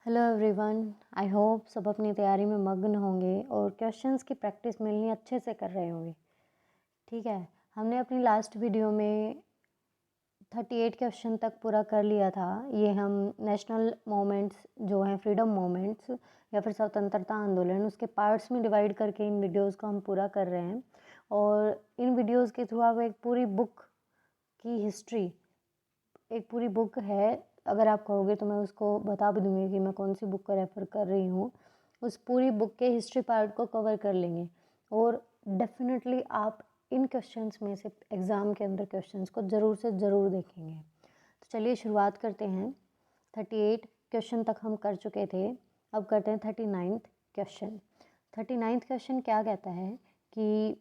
Hello everyone, I hope सब अपनी तैयारी में मग्न होंगे और क्वेश्चंस की प्रैक्टिस मिलनी अच्छे से कर रहे होंगे। ठीक है, हमने अपनी लास्ट वीडियो में 38 क्वेश्चन तक पूरा कर लिया था। ये हम नेशनल मोमेंट्स जो हैं, फ्रीडम मोमेंट्स या फिर स्वतंत्रता आंदोलन, उसके पार्ट्स में डिवाइड करके इन वीडियोज़ को हम पूरा कर रहे हैं। और इन वीडियोज़ के थ्रू आप एक पूरी बुक की हिस्ट्री, एक पूरी बुक है, अगर आप कहोगे तो मैं उसको बता भी दूंगी कि मैं कौन सी बुक का रेफ़र कर रही हूँ। उस पूरी बुक के हिस्ट्री पार्ट को कवर कर लेंगे और डेफिनेटली आप इन क्वेश्चंस में से एग्ज़ाम के अंदर क्वेश्चंस को ज़रूर से ज़रूर देखेंगे। तो चलिए शुरुआत करते हैं। 38 क्वेश्चन तक हम कर चुके थे, अब करते हैं 39th क्वेश्चन। 39th क्वेश्चन क्या कहता है कि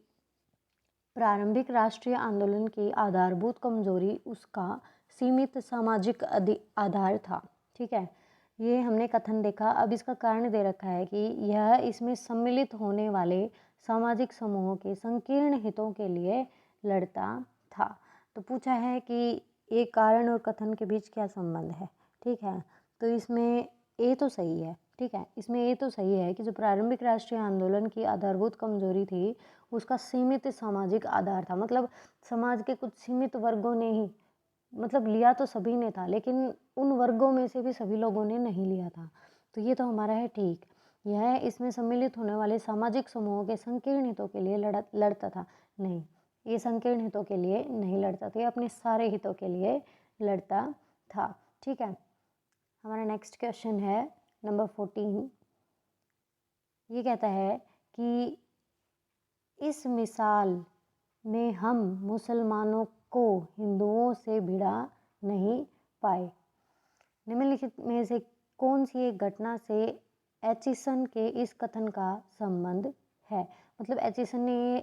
प्रारंभिक राष्ट्रीय आंदोलन की आधारभूत कमजोरी उसका सीमित सामाजिक आधार था। ठीक है, ये हमने कथन देखा। अब इसका कारण दे रखा है कि यह इसमें सम्मिलित होने वाले सामाजिक समूहों के संकीर्ण हितों के लिए लड़ता था। तो पूछा है कि एक कारण और कथन के बीच क्या संबंध है। ठीक है, तो इसमें ए तो सही है। ठीक है, इसमें ये तो सही है कि जो प्रारंभिक राष्ट्रीय आंदोलन की आधारभूत कमजोरी थी उसका सीमित सामाजिक आधार था। मतलब समाज के कुछ सीमित वर्गों ने ही, मतलब लिया तो सभी ने था, लेकिन उन वर्गों में से भी सभी लोगों ने नहीं लिया था। तो ये तो हमारा है ठीक। यह इसमें सम्मिलित होने वाले सामाजिक समूहों के संकीर्ण हितों के लिए लड़ता था। नहीं, ये संकीर्ण हितों के लिए नहीं लड़ता था, ये अपने सारे हितों के लिए लड़ता था। ठीक है, हमारा नेक्स्ट क्वेश्चन है नंबर 14। ये कहता है कि इस मिसाल में हम मुसलमानों को हिंदुओं से भिड़ा नहीं पाए। निम्नलिखित में से कौन सी एक घटना से एचिसन के इस कथन का संबंध है। मतलब एचिसन ने ये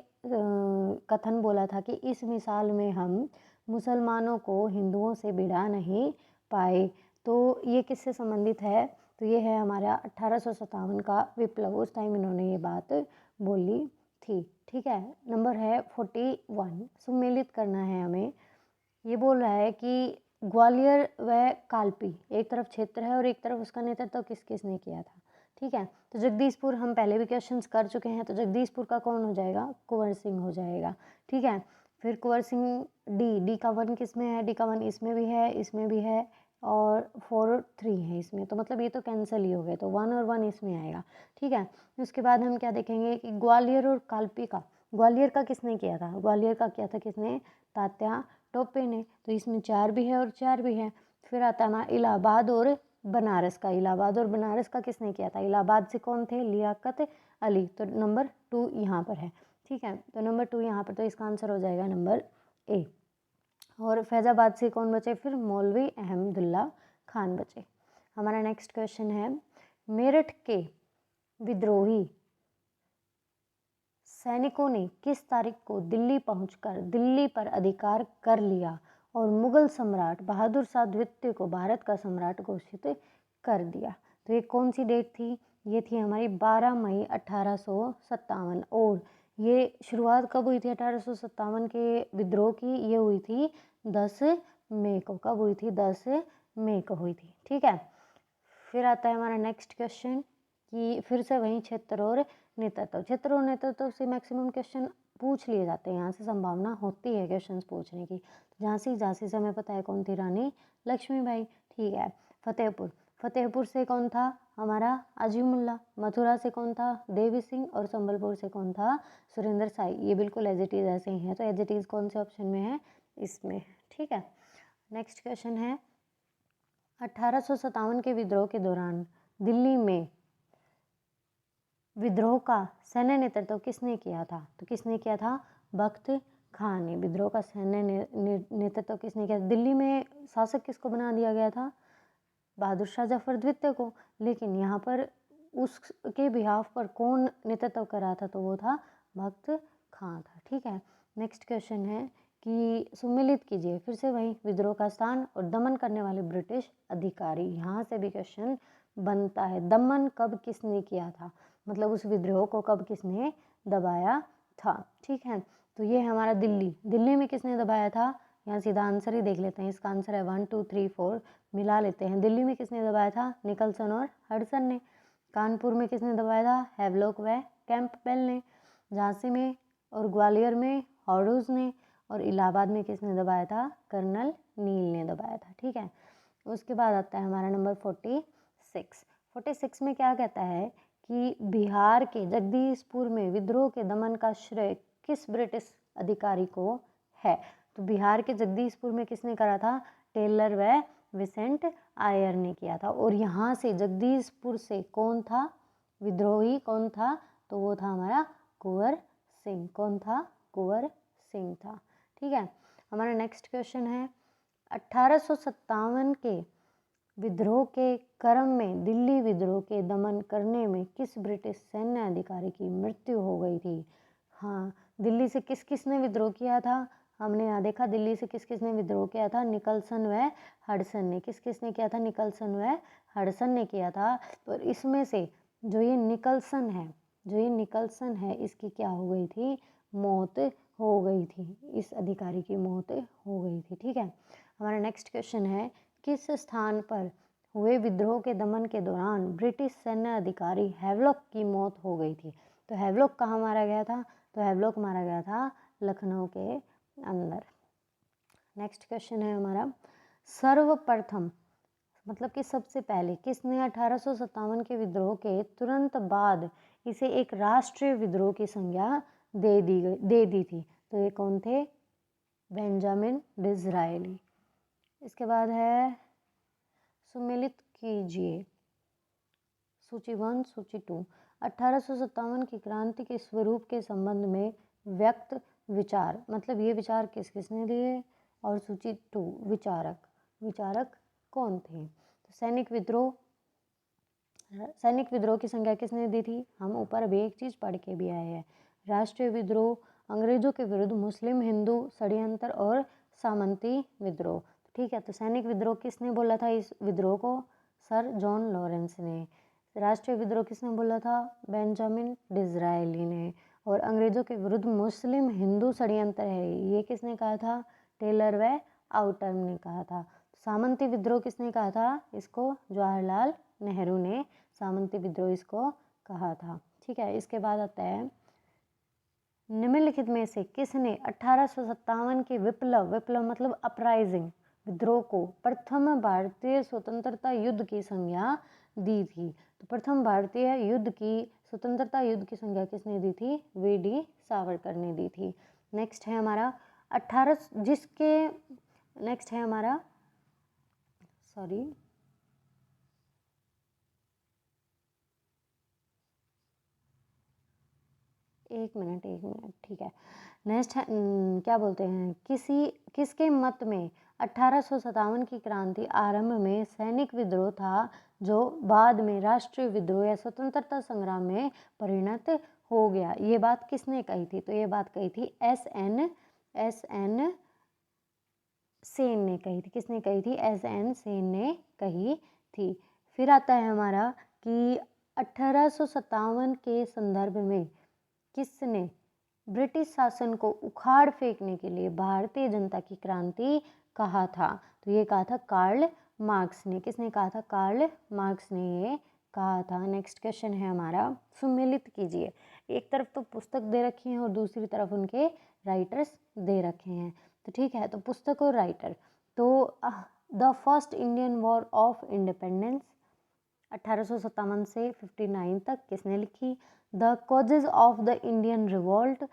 कथन बोला था कि इस मिसाल में हम मुसलमानों को हिंदुओं से भिड़ा नहीं पाए। तो ये किससे संबंधित है? तो ये है हमारा 1857 का विप्लव। उस टाइम इन्होंने ये बात बोली थी। ठीक है, नंबर है 41। सम्मिलित करना है हमें। ये बोल रहा है कि ग्वालियर व कालपी एक तरफ क्षेत्र है और एक तरफ उसका नेतृत्व किस किसने किया था। ठीक है, तो जगदीशपुर हम पहले भी क्वेश्चंस कर चुके हैं, तो जगदीशपुर का कौन हो जाएगा? कुंवर सिंह हो जाएगा। ठीक है, फिर कुंवर सिंह डी का 1 किस में है? डी का 1 इसमें भी है, इसमें भी है और 4 3 है इसमें, तो मतलब ये तो कैंसिल ही हो गए, तो 1 और 1 इसमें आएगा। ठीक है, उसके बाद हम क्या देखेंगे कि ग्वालियर और कालपी का, ग्वालियर का किसने किया था? ग्वालियर का किया था किसने? तात्या टोपे ने। तो इसमें 4 भी है और 4 भी है। फिर आता ना इलाहाबाद और बनारस का। इलाहाबाद और बनारस का किसने किया था? इलाहाबाद से कौन थे? लियाकत अली। तो नंबर 2 यहाँ पर है। ठीक है, तो नंबर 2 यहाँ पर, तो इसका आंसर हो जाएगा नंबर ए। और फैज़ाबाद से कौन बचे? फिर मौलवी अहमदुल्ला खान बचे। हमारा नेक्स्ट क्वेश्चन है, मेरठ के विद्रोही सैनिकों ने किस तारीख को दिल्ली पहुंचकर दिल्ली पर अधिकार कर लिया और मुगल सम्राट बहादुर शाह द्वितीय को भारत का सम्राट घोषित कर दिया? तो ये कौन सी डेट थी? ये थी हमारी 12 मई 1857। और ये शुरुआत कब हुई थी 1857 के विद्रोह की? ये हुई थी 10 मई को। कब हुई थी? 10 मई को हुई थी। ठीक है, फिर आता है हमारा नेक्स्ट क्वेश्चन कि फिर से वही क्षेत्र और नेतृत्व। क्षेत्र और नेतृत्व से मैक्सिमम क्वेश्चन पूछ लिए जाते हैं, यहाँ से संभावना होती है क्वेश्चंस पूछने की। झांसी से हमें पता है कौन थी? रानी लक्ष्मीबाई। ठीक है, फतेहपुर से कौन था? हमारा अजीमुल्ला। मथुरा से कौन था? देवी सिंह। और संबलपुर से कौन था? सुरेंद्र साई। ये बिल्कुल एज इट इज ऐसे ही है, तो एज इट इज कौन से ऑप्शन में है? इसमें। ठीक है, नेक्स्ट क्वेश्चन है, 1857 के विद्रोह के दौरान दिल्ली में विद्रोह का सैन्य नेतृत्व किसने किया था? तो किसने किया था? बख्त खान ने। विद्रोह का सैन्य नेतृत्व किसने किया? दिल्ली में शासक किसको बना दिया गया था? बहादुर शाह जफर द्वितीय को। लेकिन यहाँ पर उसके बिहाफ पर कौन नेतृत्व कर रहा था? तो वो था बख्त खान था। ठीक है, नेक्स्ट क्वेश्चन है कि सम्मिलित कीजिए। फिर से वही विद्रोह का स्थान और दमन करने वाले ब्रिटिश अधिकारी। यहाँ से भी क्वेश्चन बनता है, दमन कब किसने किया था? मतलब उस विद्रोह को कब किसने दबाया था? ठीक है, तो ये हमारा दिल्ली में किसने दबाया था? यहाँ सीधा आंसर ही देख लेते हैं। इसका आंसर है 1 2 3 4 मिला लेते हैं। दिल्ली में किसने दबाया था? निकलसन और हडसन ने। कानपुर में किसने दबाया था? हैवलॉक व कैंपबेल ने। झांसी में और ग्वालियर में हॉर्डूज ने। और इलाहाबाद में किसने दबाया था? कर्नल नील ने दबाया था। ठीक है, उसके बाद आता है हमारा नंबर 46 में क्या कहता है कि बिहार के जगदीशपुर में विद्रोह के दमन का श्रेय किस ब्रिटिश अधिकारी को है? तो बिहार के जगदीशपुर में किसने करा था? टेलर व विसेंट आयर ने किया था। और यहाँ से जगदीशपुर से कौन था विद्रोही? कौन था? तो वो था हमारा कुंवर सिंह। कौन था? कुंवर सिंह था। ठीक है, हमारा नेक्स्ट क्वेश्चन है 1857 के विद्रोह के क्रम में दिल्ली विद्रोह के दमन करने में किस ब्रिटिश सैन्य अधिकारी की मृत्यु हो गई थी? हाँ, दिल्ली से किस किस ने विद्रोह किया था? हमने यहाँ देखा दिल्ली से किस किस ने विद्रोह किया था? निकलसन व हडसन ने। किस किस ने किया था? निकलसन व हडसन ने किया था। और इसमें से जो ये निकलसन है इसकी क्या हो गई थी? मौत हो गई थी। इस अधिकारी की मौत हो गई थी। ठीक है, हमारा नेक्स्ट क्वेश्चन है किस स्थान पर हुए विद्रोह के दमन के दौरान ब्रिटिश सैन्य अधिकारी हैवलॉक की मौत हो गई थी? तो हैवलॉक कहाँ मारा गया था? तो हैवलॉक मारा गया था लखनऊ के अंदर। नेक्स्ट क्वेश्चन है हमारा सर्वप्रथम मतलब कि सबसे पहले किसने 1857 के विद्रोह के तुरंत बाद इसे एक राष्ट्रीय विद्रोह की संज्ञा दे दी थी? तो ये कौन थे? Benjamin Disraeli. इसके बाद है सुमेलित कीजिए सूची 1 सूची 2। 1857 की क्रांति के स्वरूप के संबंध में व्यक्त विचार मतलब ये विचार किस किसने दिए? और सूची 2 विचारक कौन थे? तो सैनिक विद्रोह की संज्ञा किसने दी थी? हम ऊपर अभी एक चीज़ पढ़ के भी आए हैं। राष्ट्रीय विद्रोह, अंग्रेजों के विरुद्ध मुस्लिम हिंदू षड्यंत्र और सामंती विद्रोह। ठीक है, तो सैनिक विद्रोह किसने बोला था इस विद्रोह को? सर जॉन लॉरेंस ने। राष्ट्रीय विद्रोह किसने बोला था? बेंजामिन डिज़रायली ने। और अंग्रेजों के विरुद्ध मुस्लिम हिंदू षड्यंत्र है ये किसने कहा था? टेलर व आउटर्म ने कहा था। सामंती विद्रोह किसने कहा था? इसको जवाहरलाल नेहरू ने सामंती विद्रोह इसको कहा था। ठीक है, इसके बाद आता है निम्नलिखित में से किसने 1857 के विप्लव मतलब अपराइजिंग विद्रोह को प्रथम भारतीय स्वतंत्रता युद्ध की संज्ञा दी थी? तो प्रथम भारतीय युद्ध की स्वतंत्रता युद्ध की संज्ञा किसने दी थी? वी.डी. सावरकर ने दी थी। नेक्स्ट है हमारा एक मिनट ठीक है। नेक्स्ट है क्या बोलते हैं किसके मत में 1857 की क्रांति आरंभ में सैनिक विद्रोह था जो बाद में राष्ट्रीय विद्रोह या स्वतंत्रता संग्राम में परिणत हो गया? ये बात किसने कही थी? तो ये बात कही थी एस.एन. सेन ने कही थी। किसने कही थी? एस.एन. सेन ने कही थी। फिर आता है हमारा कि 1857 के संदर्भ में किसने ब्रिटिश शासन को उखाड़ फेंकने के लिए भारतीय जनता की क्रांति कहा था? तो ये कहा था कार्ल मार्क्स ने। किसने कहा था? कार्ल मार्क्स ने ये कहा था। नेक्स्ट क्वेश्चन है हमारा सुमेलित कीजिए। एक तरफ तो पुस्तक दे रखी है और दूसरी तरफ उनके राइटर्स दे रखे हैं। तो ठीक है, तो पुस्तक और राइटर तो the first Indian war of independence 1857 से 59 तक किसने लिखी? The causes of the Indian revolt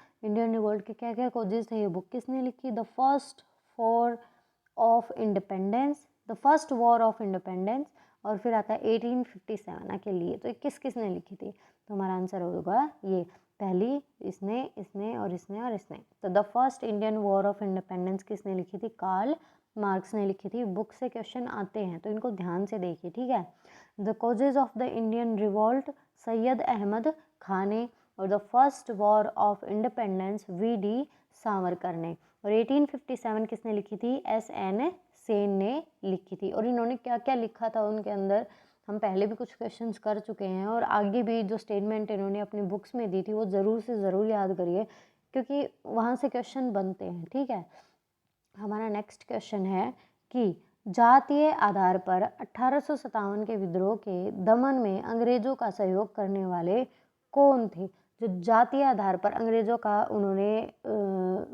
के क्या क्या कॉजेज थे ये बुक किसने लिखी? The first war of independence और फिर आता है 1857 के लिए। तो किसने लिखी थी? तो हमारा आंसर होगा ये पहली इसने और इसने। तो the first Indian war of independence किसने लिखी थी? कार्ल मार्क्स ने लिखी थी। बुक से क्वेश्चन आते हैं तो इनको ध्यान से देखिए। ठीक है, the causes of the Indian revolt Syed Ahmad Khan ने और the first war of independence V D. Savarkar ने। और 1857 किसने लिखी थी? एस.एन. सेन ने लिखी थी। और इन्होंने क्या क्या लिखा था उनके अंदर हम पहले भी कुछ क्वेश्चंस कर चुके हैं और आगे भी जो स्टेटमेंट इन्होंने अपनी बुक्स में दी थी वो ज़रूर से ज़रूर याद करिए क्योंकि वहाँ से क्वेश्चन बनते हैं। ठीक है, हमारा नेक्स्ट क्वेश्चन है कि जातीय आधार पर 1857 के विद्रोह के दमन में अंग्रेजों का सहयोग करने वाले कौन थे? जो जातीय आधार पर अंग्रेजों का उन्होंने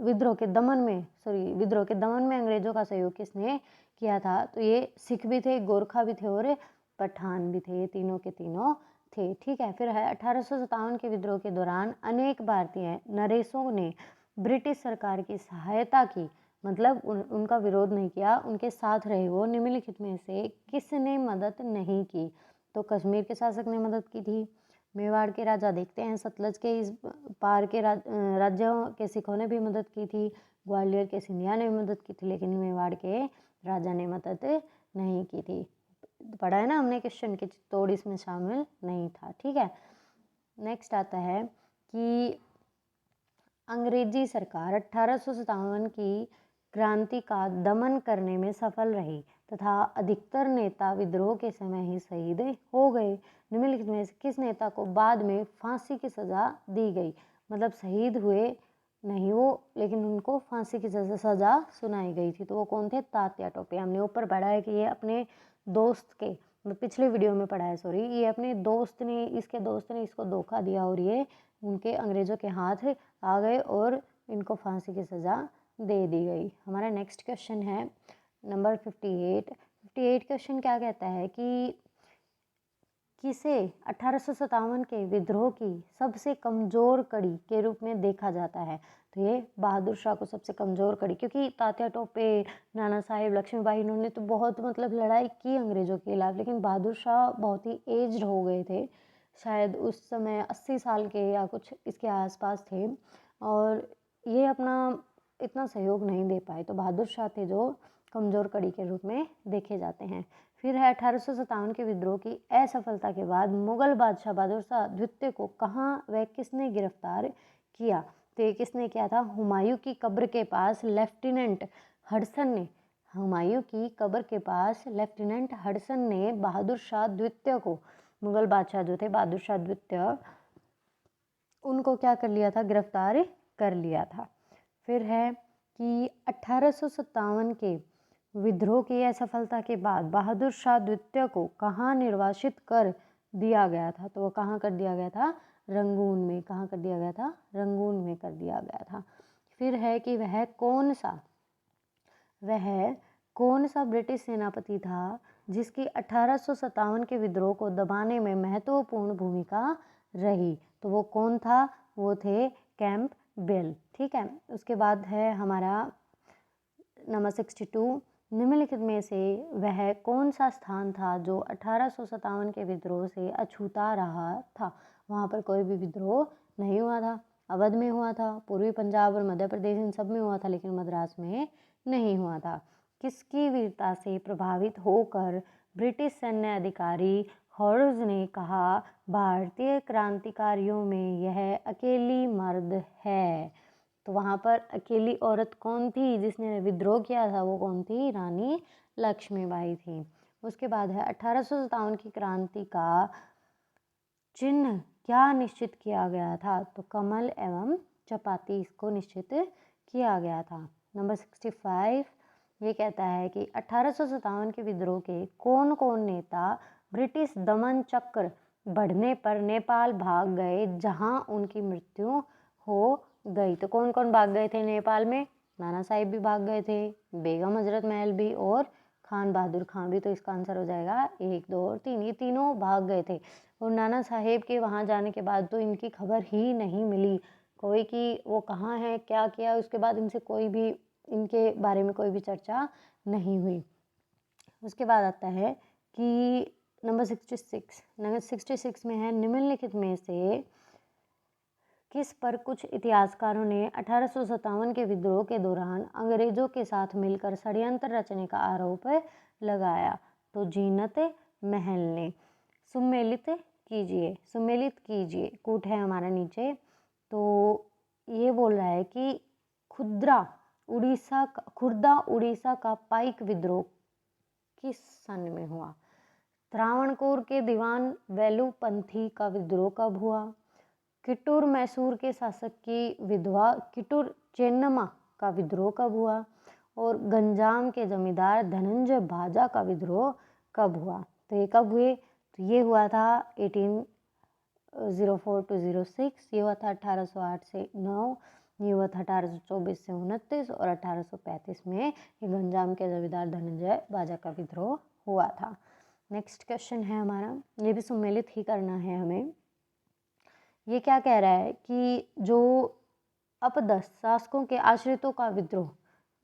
विद्रोह के दमन में अंग्रेजों का सहयोग किसने किया था? तो ये सिख भी थे, गोरखा भी थे और पठान भी थे, ये तीनों के तीनों थे। ठीक है, फिर है 1857 के विद्रोह के दौरान अनेक भारतीय नरेशों ने ब्रिटिश सरकार की सहायता की, मतलब उनका विरोध नहीं किया, उनके साथ रहे। वो निम्नलिखित में से किसने मदद नहीं की? तो कश्मीर के शासक ने मदद की थी, मेवाड़ के राजा देखते हैं, सतलज के इस पार के राज्यों के सिखों ने भी मदद की थी, ग्वालियर के सिंधिया ने भी मदद की थी, लेकिन मेवाड़ के राजा ने मदद नहीं की थी। पढ़ा है ना हमने क्वेश्चन कि चित्तौड़ इसमें शामिल नहीं था। ठीक है, नेक्स्ट आता है कि अंग्रेजी सरकार 1857 की क्रांति का दमन करने में सफल रही तथा अधिकतर नेता विद्रोह के समय ही शहीद हो गए। निम्नलिखित में से किस नेता को बाद में फांसी की सजा दी गई? मतलब शहीद हुए नहीं वो, लेकिन उनको फांसी की सजा सुनाई गई थी। तो वो कौन थे? तात्या टोपे। हमने ऊपर पढ़ा है कि ये अपने दोस्त के, पिछले वीडियो में पढ़ा है, सॉरी, ये अपने दोस्त ने, इसके दोस्त ने इसको धोखा दिया और ये उनके अंग्रेजों के हाथ आ गए और इनको फांसी की सजा दे दी गई। हमारा नेक्स्ट क्वेश्चन है नंबर 58 क्वेश्चन क्या कहता है कि किसे 1857 के विद्रोह की सबसे कमजोर कड़ी के रूप में देखा जाता है? तो ये बहादुर शाह को सबसे कमजोर कड़ी, क्योंकि तात्या टोपे, नाना साहेब, लक्ष्मीबाई, इन्होंने तो बहुत मतलब लड़ाई की अंग्रेजों के खिलाफ, लेकिन बहादुर शाह बहुत ही एज्ड हो गए थे, शायद उस समय 80 साल के या कुछ इसके आसपास थे, और ये अपना इतना सहयोग नहीं दे पाए। तो बहादुर शाह थे जो कमजोर कड़ी के रूप में देखे जाते हैं। फिर है 1857 के विद्रोह की असफलता के बाद मुगल बादशाह बहादुर शाह द्वितीय को कहाँ व किसने गिरफ्तार किया? तो ये किसने किया था? हुमायूं की कब्र के पास लेफ्टिनेंट हडसन ने, हुमायूं की कब्र के पास लेफ्टिनेंट हडसन ने बहादुर शाह द्वितीय को, मुगल बादशाह जो थे बहादुर शाह द्वितीय, उनको क्या कर लिया था? गिरफ्तार कर लिया था। फिर है कि 1857 के विद्रोह की असफलता के बाद बहादुर शाह द्वितीय को कहाँ निर्वासित कर दिया गया था? तो वो कहाँ कर दिया गया था? रंगून में। कहाँ कर दिया गया था? रंगून में कर दिया गया था। फिर है कि वह कौन सा ब्रिटिश सेनापति था जिसकी 1857 के विद्रोह को दबाने में महत्वपूर्ण भूमिका रही? तो वो कौन था? वो थे कैंपबेल। ठीक है, उसके बाद है हमारा नंबर 62, निम्नलिखित में से वह कौन सा स्थान था जो 1857 के विद्रोह से अछूता रहा था? वहाँ पर कोई भी विद्रोह नहीं हुआ था। अवध में हुआ था, पूर्वी पंजाब और मध्य प्रदेश इन सब में हुआ था, लेकिन मद्रास में नहीं हुआ था। किसकी वीरता से प्रभावित होकर ब्रिटिश सैन्य अधिकारी हॉर्स ने कहा, भारतीय क्रांतिकारियों में यह अकेली मर्द है? तो वहाँ पर अकेली औरत कौन थी जिसने विद्रोह किया था? वो कौन थी? रानी लक्ष्मीबाई थी। उसके बाद है 1857 की क्रांति का चिन्ह क्या निश्चित किया गया था? तो कमल एवं चपाती, इसको निश्चित किया गया था। नंबर 65 ये कहता है कि 1857 के विद्रोह के कौन कौन नेता ब्रिटिश दमन चक्र बढ़ने पर नेपाल भाग गए, जहां उनकी मृत्यु हो गई? तो कौन कौन भाग गए थे नेपाल में? नाना साहिब भी भाग गए थे, बेगम हजरत महल भी, और खान बहादुर खान भी। तो इसका आंसर हो जाएगा 1, 2 और 3, ये तीनों भाग गए थे। और नाना साहेब के वहाँ जाने के बाद तो इनकी खबर ही नहीं मिली कोई कि वो कहाँ है, क्या किया, उसके बाद इनसे कोई भी, इनके बारे में कोई भी चर्चा नहीं हुई। उसके बाद आता है कि नंबर 66 में है, निम्नलिखित में से किस पर कुछ इतिहासकारों ने 1857 के विद्रोह के दौरान अंग्रेजों के साथ मिलकर षड्यंत्र रचने का आरोप लगाया? तो जीनत महल ने। सुमेलित कीजिए, कूट है हमारा नीचे। तो ये बोल रहा है कि खुर्दा उड़ीसा का पाइक विद्रोह किस सन में हुआ? त्रावणकोर के दीवान वेलुपंथी का विद्रोह कब हुआ? किटूर मैसूर के शासक की विधवा किटूर चेन्नम्मा का विद्रोह कब हुआ? और गंजाम के जमींदार धनंजय भाजा का विद्रोह कब हुआ? तो ये कब हुए? तो ये हुआ था 1804 to 06, ये हुआ था 1808 से 9, ये हुआ था 1824 से 29 और 1835 में ये गंजाम के जमींदार धनंजय भाजा का विद्रोह हुआ था। नेक्स्ट क्वेश्चन है हमारा, ये भी सम्मिलित ही करना है हमें। ये क्या कह रहा है कि जो अपदस्थ शासकों के आश्रितों का विद्रोह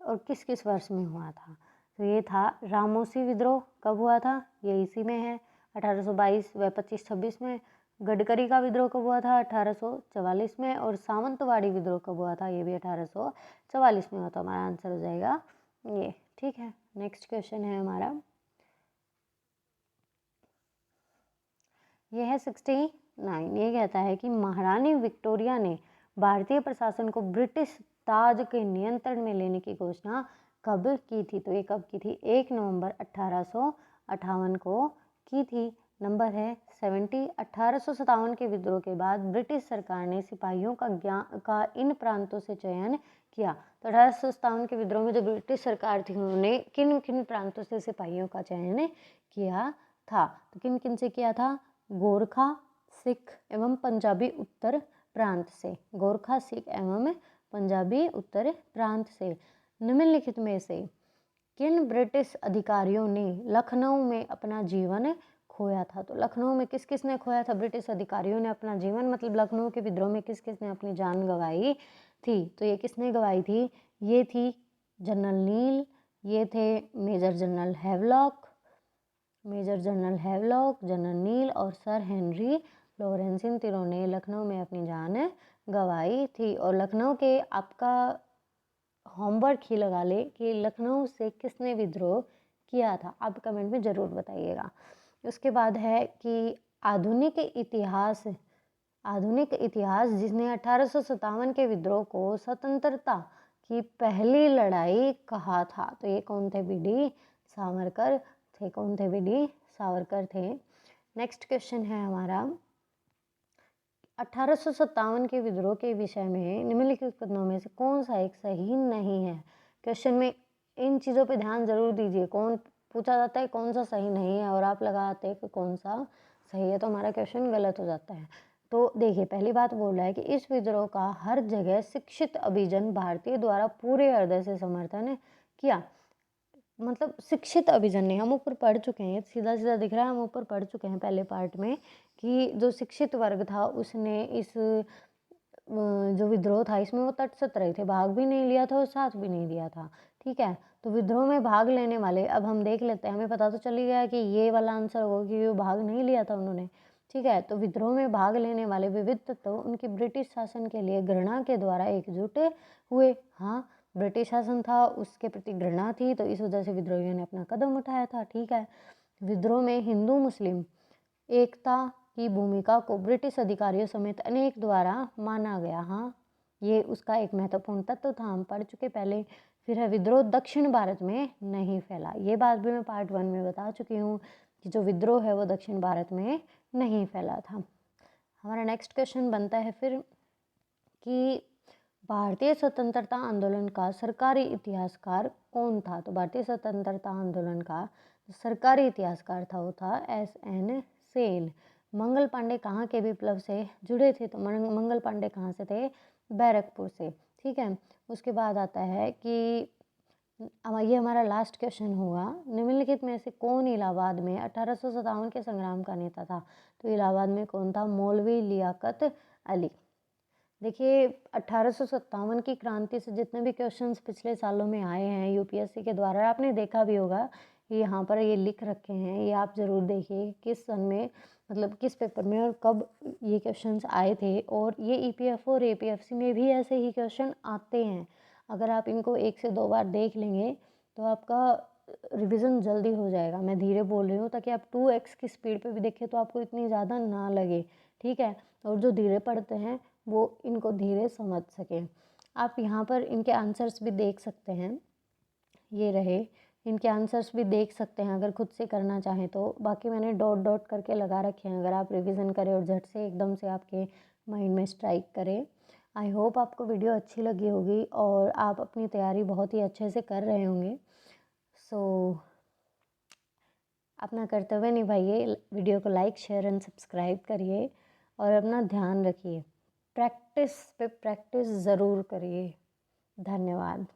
और किस किस वर्ष में हुआ था? तो ये था रामोसी विद्रोह। कब हुआ था? ये इसी में है 1822 व 25-26 में। गडकरी का विद्रोह कब हुआ था? 1844 में। और सावंतवाड़ी विद्रोह कब हुआ था? ये भी 1844 में हुआ था। हमारा आंसर हो जाएगा ये। ठीक है, नेक्स्ट क्वेश्चन है हमारा, ये है 69। ये कहता है कि महारानी विक्टोरिया ने भारतीय प्रशासन को ब्रिटिश ताज के नियंत्रण में लेने की घोषणा कब की थी? तो ये कब की थी? 1 नवंबर 1858 को की थी। नंबर है 70। 1857 के विद्रोह के बाद ब्रिटिश सरकार ने सिपाहियों का इन प्रांतों से चयन किया। तो 1857 के विद्रोह में जो ब्रिटिश सरकार थी उन्होंने किन किन प्रांतों से सिपाहियों का चयन किया था? तो किन किन से किया था? गोरखा, सिख एवं पंजाबी उत्तर प्रांत से। गोरखा, सिख एवं पंजाबी उत्तर प्रांत से। निम्नलिखित में से किन ब्रिटिश अधिकारियों ने लखनऊ में अपना जीवन खोया था? तो लखनऊ में किस किस ने खोया था? ब्रिटिश अधिकारियों ने अपना जीवन, मतलब लखनऊ के विद्रोह में किस किस ने अपनी जान गंवाई थी? तो ये किसने गंवाई थी? ये थी जनरल नील, ये थे मेजर जनरल हैवलॉक, जनरल नील और सर हेनरी लॉरेंस। इन तीनों ने लखनऊ में अपनी जान गंवाई थी। और लखनऊ के आपका होमवर्क ही लगा ले कि लखनऊ से किसने विद्रोह किया था, आप कमेंट में ज़रूर बताइएगा। उसके बाद है कि आधुनिक इतिहास जिसने 1857 के विद्रोह को स्वतंत्रता की पहली लड़ाई कहा था? तो ये कौन थे? बीडी सावरकर थे। कौन थे? बीडी सावरकर थे। नेक्स्ट क्वेश्चन है हमारा, 1857 के विद्रोह के विषय में निम्नलिखित कथनों में से कौन सा एक सही नहीं है? क्वेश्चन में इन चीज़ों पे ध्यान जरूर दीजिए। कौन पूछा जाता है कौन सा सही नहीं है और आप लगाते हैं कि कौन सा सही है, तो हमारा क्वेश्चन गलत हो जाता है। तो देखिए, पहली बात बोल रहा है कि इस विद्रोह का हर जगह शिक्षित अभिजन भारतीय द्वारा पूरे हृदय से समर्थन किया। मतलब शिक्षित अभिजन ने, हम ऊपर पढ़ चुके हैं, सीधा सीधा दिख रहा है, हम ऊपर पढ़ चुके हैं पहले पार्ट में कि जो शिक्षित वर्ग था उसने इस जो विद्रोह था इसमें वो तटस्थ रहे थे, भाग भी नहीं लिया था और साथ भी नहीं दिया था। ठीक है, तो विद्रोह में भाग लेने वाले, अब हम देख लेते हैं, हमें पता तो चल ही गया कि ये वाला आंसर होगा कि वो भाग नहीं लिया था उन्होंने। ठीक है, तो विद्रोह में भाग लेने वाले विविध तत्व उनकी ब्रिटिश शासन के लिए घृणा के द्वारा एकजुट हुए। हाँ, ब्रिटिश शासन था, उसके प्रति घृणा थी, तो इस वजह से विद्रोहियों ने अपना कदम उठाया था। ठीक है, विद्रोह में हिंदू मुस्लिम एकता की भूमिका को ब्रिटिश अधिकारियों समेत अनेक द्वारा माना गया। हाँ, ये उसका एक महत्वपूर्ण तत्व था, हम पढ़ चुके पहले। फिर है विद्रोह दक्षिण भारत में नहीं फैला। ये बात भी मैं पार्ट 1 में बता चुकी हूँ कि जो विद्रोह है वो दक्षिण भारत में नहीं फैला था। हमारा नेक्स्ट क्वेश्चन बनता है फिर कि भारतीय स्वतंत्रता आंदोलन का सरकारी इतिहासकार कौन था? तो भारतीय स्वतंत्रता आंदोलन का सरकारी इतिहासकार था वो था S.N. सेन। मंगल पांडे कहाँ के विप्लव से जुड़े थे? तो मंगल पांडे कहाँ से थे? बैरकपुर से। ठीक है, उसके बाद आता है कि ये हमारा लास्ट क्वेश्चन हुआ, निम्नलिखित में से कौन इलाहाबाद में 1857 के संग्राम का नेता था? तो इलाहाबाद में कौन था? मौलवी लियाकत अली। देखिए, 1857 की क्रांति से जितने भी क्वेश्चंस पिछले सालों में आए हैं यूपीएससी के द्वारा, आपने देखा भी होगा कि यहाँ पर ये लिख रखे हैं, ये आप ज़रूर देखिए किस सन में, मतलब किस पेपर में और कब ये क्वेश्चंस आए थे। और ये ईपीएफओ और एपीएफसी में भी ऐसे ही क्वेश्चन आते हैं। अगर आप इनको 1 से 2 बार देख लेंगे तो आपका रिविज़न जल्दी हो जाएगा। मैं धीरे बोल रही हूँ ताकि आप 2x की स्पीड पे भी देखें तो आपको इतनी ज़्यादा ना लगे। ठीक है, और जो धीरे पढ़ते हैं वो इनको धीरे समझ सकें। आप यहाँ पर इनके आंसर्स भी देख सकते हैं, ये रहे, इनके आंसर्स भी देख सकते हैं अगर खुद से करना चाहें तो। बाकी मैंने डॉट डॉट करके लगा रखे हैं, अगर आप रिवीजन करें और झट से एकदम से आपके माइंड में स्ट्राइक करें। आई होप आपको वीडियो अच्छी लगी होगी और आप अपनी तैयारी बहुत ही अच्छे से कर रहे होंगे। सो अपना कर्तव्य निभाइए, वीडियो को लाइक शेयर एंड सब्सक्राइब करिए और अपना ध्यान रखिए। प्रैक्टिस पे प्रैक्टिस ज़रूर करिए। धन्यवाद।